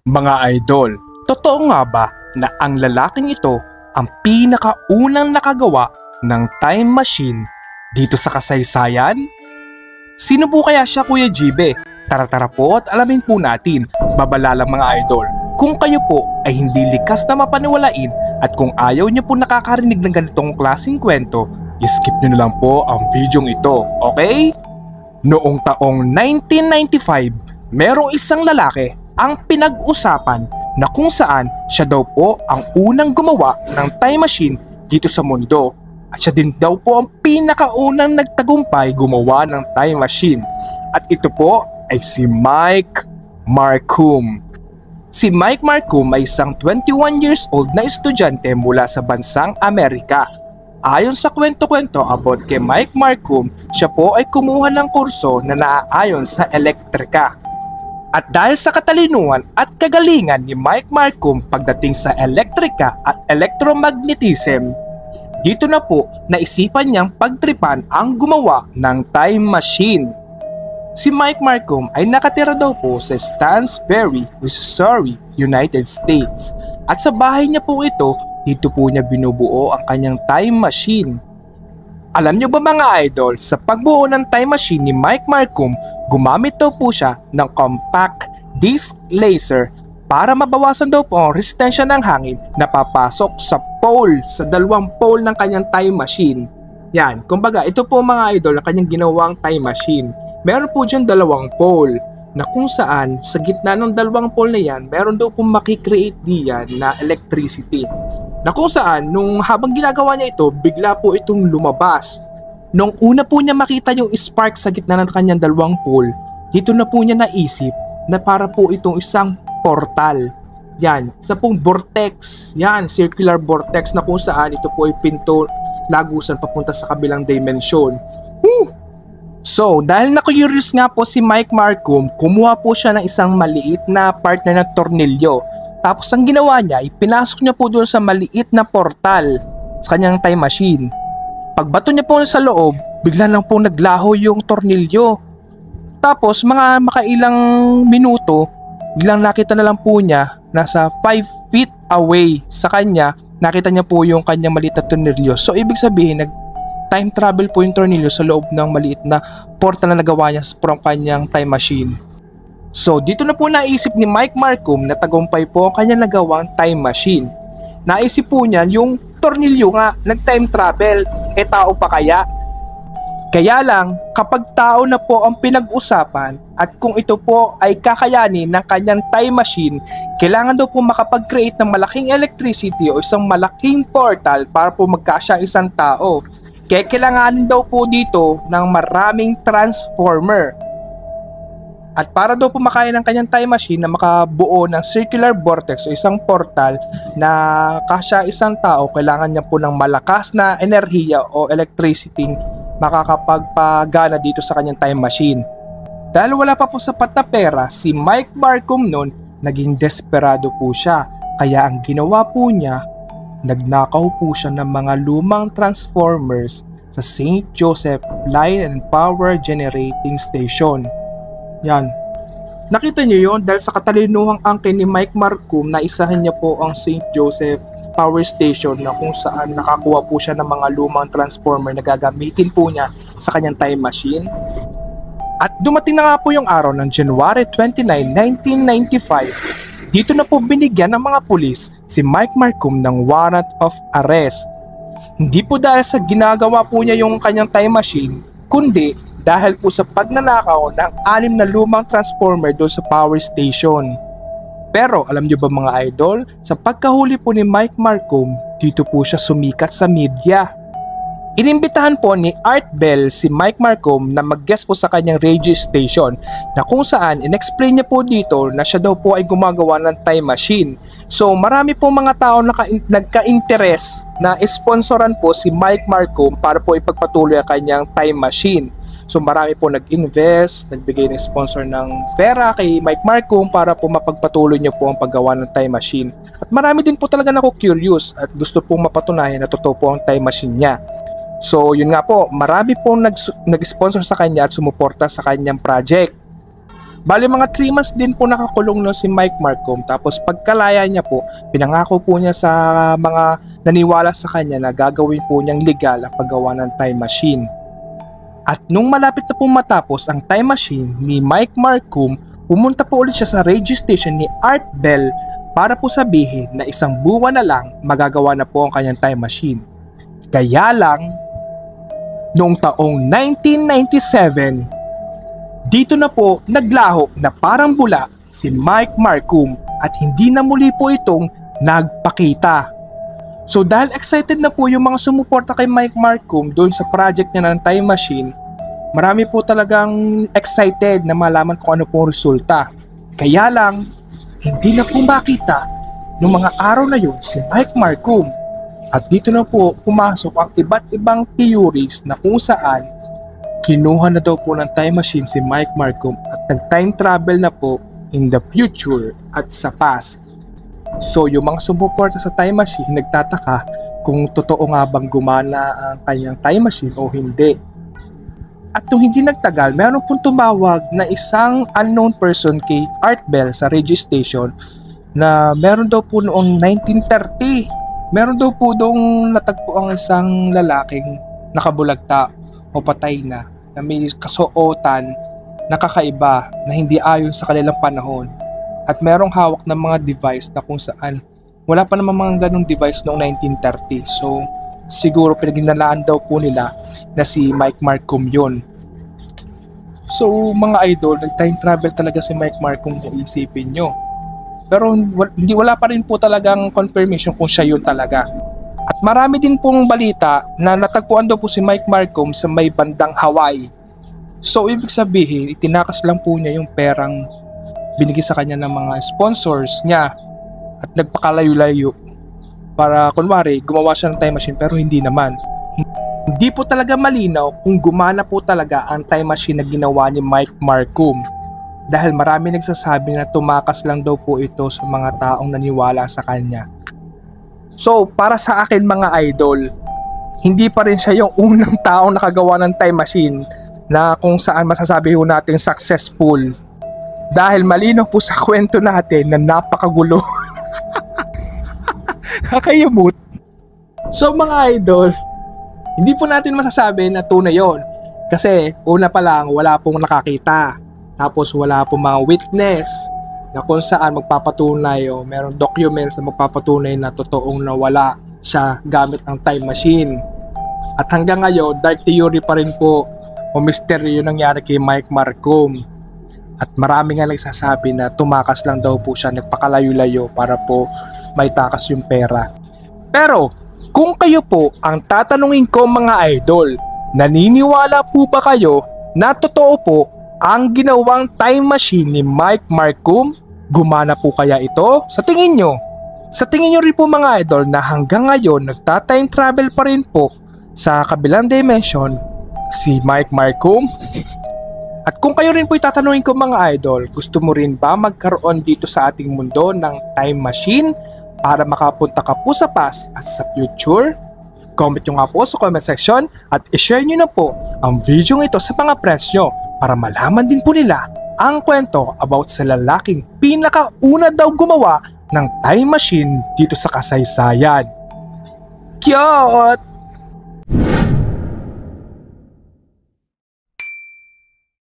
Mga idol, totoo nga ba na ang lalaking ito ang pinakaunang nakagawa ng time machine dito sa kasaysayan? Sino po kaya siya, Kuya Jibe? Tara po at alamin po natin, babalalang mga idol. Kung kayo po ay hindi likas na mapaniwalain at kung ayaw niyo po nakakarinig ng ganitong klaseng kwento, skip niyo na lang po ang videong ito, okay? Noong taong 1995, merong isang lalaki ang pinag-usapan na kung saan siya daw po ang unang gumawa ng time machine dito sa mundo. At siya din daw po ang pinakaunang nagtagumpay gumawa ng time machine. At ito po ay si Mike Marcum. Si Mike Marcum ay isang 21 years old na estudyante mula sa bansang Amerika. Ayon sa kwento-kwento about kay Mike Marcum, siya po ay kumuha ng kurso na naaayon sa elektrika. At dahil sa katalinuhan at kagalingan ni Mike Marcum pagdating sa elektrika at electromagnetism, dito na po naisipan niyang pagtripan ang gumawa ng time machine. Si Mike Marcum ay nakatira daw po sa Stansbury, Missouri, United States. At sa bahay niya po ito, dito po niya binubuo ang kanyang time machine. Alam niyo ba mga idol, sa pagbuo ng time machine ni Mike Marcum, gumamit daw po siya ng compact disc laser para mabawasan daw po ang resistensya ng hangin na papasok sa pole, sa dalawang pole ng kanyang time machine. Yan, kumbaga ito po mga idol ang kanyang ginawang time machine. Meron po dyan dalawang pole na kung saan sa gitna ng dalawang pole na yan, meron daw po makikreate diyan na electricity. Na kung saan, nung habang ginagawa niya ito, bigla po itong lumabas. Nung una po niya makita yung spark sa gitna ng kanyang dalawang pole, dito na po niya naisip na para po itong isang portal. Yan, isa pong vortex. Yan, circular vortex na kung saan ito po ay pinto lagusan papunta sa kabilang dimension. Woo! So, dahil na-curious nga po si Mike Marcum, kumuha po siya ng isang maliit na partner na tornilyo. Tapos ang ginawa niya, ipinasok niya po doon sa maliit na portal sa kanyang time machine. Pagbato niya po sa loob, bigla lang po naglaho yung tornilyo. Tapos mga makailang minuto, biglang nakita na lang po niya, nasa 5 feet away sa kanya, nakita niya po yung kanyang maliit na tornilyo. So ibig sabihin, time travel po yung tornilyo sa loob ng maliit na portal na nagawa niya from kanyang time machine. So dito na po naisip ni Mike Marcum na tagumpay po ang kanyang nagawang time machine. Naisip po niya yung tornilyo nga nag-time travel, tao pa kaya? Kaya lang kapag tao na po ang pinag-usapan at kung ito po ay kakayanin ng kanyang time machine, kailangan daw po makapag-create ng malaking electricity o isang malaking portal para po magkasya isang tao. Kaya kailanganin daw po dito ng maraming transformer. At para daw po makaya ng kanyang time machine na makabuo ng circular vortex o isang portal na kasya isang tao, kailangan niya po ng malakas na enerhiya o electricity makakapagpagana dito sa kanyang time machine. Dahil wala pa po sapat na pera, si Mike Marcum noon naging desperado po siya. Kaya ang ginawa po niya, nagnakaw po siya ng mga lumang transformers sa St. Joseph Light and Power Generating Station. Yan. Nakita niyo yon dahil sa katalinuhang angkin ni Mike Marcum na isahan niya po ang St. Joseph Power Station na kung saan nakakuha po siya ng mga lumang transformer na gagamitin po niya sa kanyang time machine. At dumating na nga po yung araw ng January 29, 1995. Dito na po binigyan ng mga pulis si Mike Marcum ng warrant of arrest. Hindi po dahil sa ginagawa po niya yung kanyang time machine, kundi dahil po sa pagnanakaw ng 6 na lumang transformer doon sa power station. Pero alam niyo ba mga idol, sa pagkahuli po ni Mike Marcum, dito po siya sumikat sa media. Inimbitahan po ni Art Bell si Mike Marcum na mag-guest po sa kanyang radio station na kung saan in-explain niya po dito na siya daw po ay gumagawa ng time machine. So marami po mga tao na nagka-interest na sponsoran po si Mike Marcum para po ipagpatuloy ang kanyang time machine. So marami po nag-invest, nagbigay ng sponsor ng pera kay Mike Marcum para po mapagpatuloy niyo po ang paggawa ng time machine. At marami din po talaga curious at gusto pong mapatunayan na totoo po ang time machine niya. So yun nga po, marami pong nag-sponsor sa kanya at sumuporta sa kanyang project. Bali mga 3 months din po nakakulong no si Mike Marcum, tapos pagkalaya niya po, pinangako po niya sa mga naniwala sa kanya na gagawin po niyang legal ang paggawa ng time machine. At nung malapit na po matapos ang time machine ni Mike Marcum, pumunta po ulit siya sa radio station ni Art Bell para po sabihin na isang buwan na lang magagawa na po ang kanyang time machine. Kaya lang, noong taong 1997, dito na po naglaho na parang bula si Mike Marcum at hindi na muli po itong nagpakita. So dahil excited na po yung mga sumuporta kay Mike Marcum doon sa project niya ng time machine, marami po talagang excited na malaman kung ano po ang resulta. Kaya lang, hindi na po makita noong mga araw na yun si Mike Marcum. At dito na po pumasok ang iba't ibang theories na kung saan kinuha na daw po ng time machine si Mike Marcum at nag-time travel na po in the future at sa past. So yung mga sumuporta sa time machine nagtataka kung totoo nga bang gumana ang kanyang time machine o hindi. At nung hindi nagtagal, meron pong tumawag na isang unknown person kay Art Bell sa radio station na meron daw po noong 1930. Meron daw po doong natagpo ang isang lalaking nakabulagta o patay na may kasuotan na kakaiba na hindi ayon sa kanilang panahon at merong hawak ng mga device na kung saan wala pa naman mga ganong device noong 1930. So siguro pinaginalaan daw po nila na si Mike Marcum yun. So mga idol, nag-time travel talaga si Mike Marcum kung isipin nyo. Pero wala pa rin po talagang confirmation kung siya yun talaga. At marami din pong balita na natagpuan daw po si Mike Marcum sa may bandang Hawaii. So ibig sabihin, itinakas lang po niya yung perang binigay sa kanya ng mga sponsors niya at nagpakalayo-layo para kunwari gumawa siya ng time machine, pero hindi naman. Hindi po talaga malinaw kung gumana po talaga ang time machine na ginawa ni Mike Marcum, dahil marami nagsasabi na tumakas lang daw po ito sa mga taong naniwala sa kanya. So, para sa akin mga idol, hindi pa rin siya yung unang taong nakagawa ng time machine na kung saan masasabi ho natin successful. Dahil malinaw po sa kwento natin na napakagulo. Kakayamot. So mga idol, hindi po natin masasabi na tunay yon. Kasi una pa lang, wala pong nakakita. Tapos wala pong mga witness na kung saan magpapatunay o merong documents na magpapatunay na totoong nawala siya gamit ang time machine. At hanggang ngayon, dark theory pa rin po o misteryo yung nangyari kay Mike Marcum. At marami nga nagsasabi na tumakas lang daw po siya, nagpakalayo-layo para po may takas yung pera. Pero kung kayo po ang tatanungin ko mga idol, naniniwala po ba kayo na totoo po ang ginawang time machine ni Mike Marcum? Gumana po kaya ito? Sa tingin nyo? Sa tingin nyo rin po mga idol na hanggang ngayon nagta-time travel pa rin po sa kabilang dimension si Mike Marcum? At kung kayo rin po itatanungin ko mga idol, gusto mo rin ba magkaroon dito sa ating mundo ng time machine para makapunta ka po sa past at sa future? Comment nyo nga po sa comment section at ishare nyo na po ang video ito sa mga friends nyo para malaman din po nila ang kwento about sa lalaking pinakauna daw gumawa ng time machine dito sa kasaysayan. Cute!